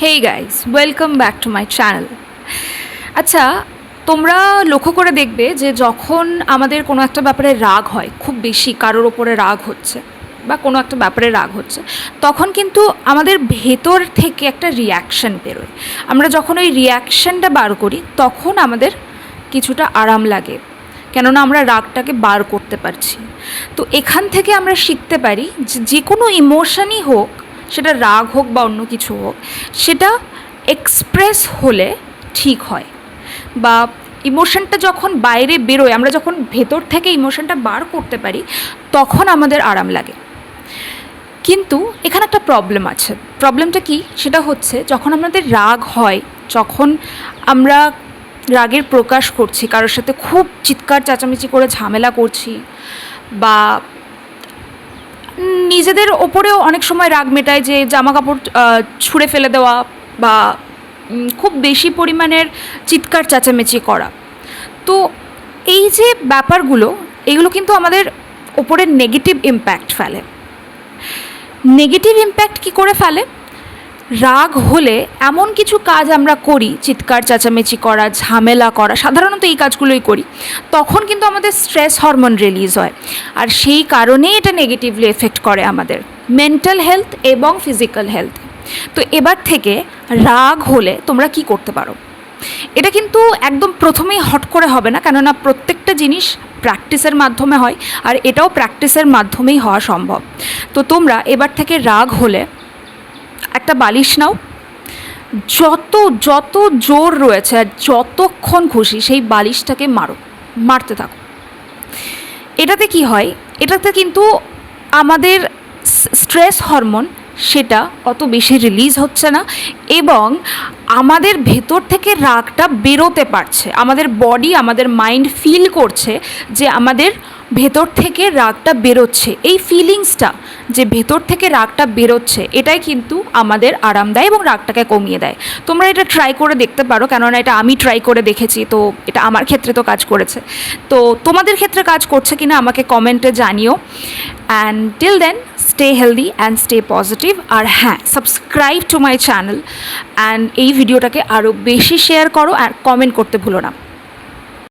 Hey guys, welcome back to my channel. আচ্ছা, তোমরা লক্ষ্য করে দেখবে যে যখন আমাদের কোনো একটা ব্যাপারে রাগ হয়, খুব বেশি কারোর ওপরে রাগ হচ্ছে বা কোনো একটা ব্যাপারে রাগ হচ্ছে, তখন কিন্তু আমাদের ভেতর থেকে একটা রিয়াকশান বেরোয়। আমরা যখন ওই রিয়াকশানটা বার করি তখন আমাদের কিছুটা আরাম লাগে, কেননা আমরা রাগটাকে বার করতে পারছি। তো এখান থেকে আমরা শিখতে পারি যে কোনো ইমোশনই হোক, সেটা রাগ হোক বা অন্য কিছু হোক, সেটা এক্সপ্রেস হলে ঠিক হয়। বা ইমোশনটা যখন বাইরে বেরোয়, আমরা যখন ভেতর থেকে ইমোশনটা বার করতে পারি, তখন আমাদের আরাম লাগে। কিন্তু এখানে একটা প্রবলেম আছে। প্রবলেমটা কি? সেটা হচ্ছে যখন আমাদের রাগ হয়, যখন আমরা রাগের প্রকাশ করছি, কারোর সাথে খুব চিৎকার চেঁচামেচি করে ঝামেলা করছি, বা নিজেদের ওপরেও অনেক সময় রাগ মেটায় যে জামা কাপড় ছুঁড়ে ফেলে দেওয়া, বা খুব বেশি পরিমাণের চিৎকার চেঁচামেচি করা। তো এই যে ব্যাপারগুলো, এগুলো কিন্তু আমাদের ওপরে নেগেটিভ ইম্প্যাক্ট ফেলে। নেগেটিভ ইম্প্যাক্ট কী করে ফেলে? রাগ হলে এমন কিছু কাজ আমরা করি, চিৎকার চেঁচামেচি করা, ঝামেলা করা, সাধারণত এই কাজগুলোই করি, তখন কিন্তু আমাদের স্ট্রেস হরমোন রিলিজ হয়। আর সেই কারণেই এটা নেগেটিভলি এফেক্ট করে আমাদের মেন্টাল হেলথ এবং ফিজিক্যাল হেলথ। তো এবার থেকে রাগ হলে তোমরা কি করতে পারো? এটা কিন্তু একদম প্রথমেই হট করে হবে না, কেননা প্রত্যেকটা জিনিস প্র্যাকটিসের মাধ্যমে হয়, আর এটাও প্র্যাকটিসের মাধ্যমেই হওয়া সম্ভব। তো তোমরা এবার থেকে রাগ হলে একটা বালিশ নাও, যত যত জোর রয়েছে আর যতক্ষণ খুশি সেই বালিশটাকে মারতে থাকো। এটাতে কি হয়? এটাতে কিন্তু আমাদের স্ট্রেস হরমোন সেটা অত বেশি রিলিজ হচ্ছে না, এবং আমাদের ভেতর থেকে রাগটা বেরোতে পারছে। আমাদের বডি, আমাদের মাইন্ড ফিল করছে যে আমাদের ভেতর থেকে রাগটা বেরোচ্ছে। এই ফিলিংসটা যে ভেতর থেকে রাগটা বেরোচ্ছে, এটাই কিন্তু আমাদের আরাম দেয় এবং রাগটাকে কমিয়ে দেয়। তোমরা এটা ট্রাই করে দেখতে পারো, কেননা এটা আমি ট্রাই করে দেখেছি, তো এটা আমার ক্ষেত্রে তো কাজ করেছে। তো তোমাদের ক্ষেত্রে কাজ করছে কিনা আমাকে কমেন্টে জানিও। And till then, stay healthy and stay positive. আর হ্যাঁ, subscribe to my channel, and এই ভিডিওটাকে আরও বেশি শেয়ার করো আর কমেন্ট করতে ভুলো না।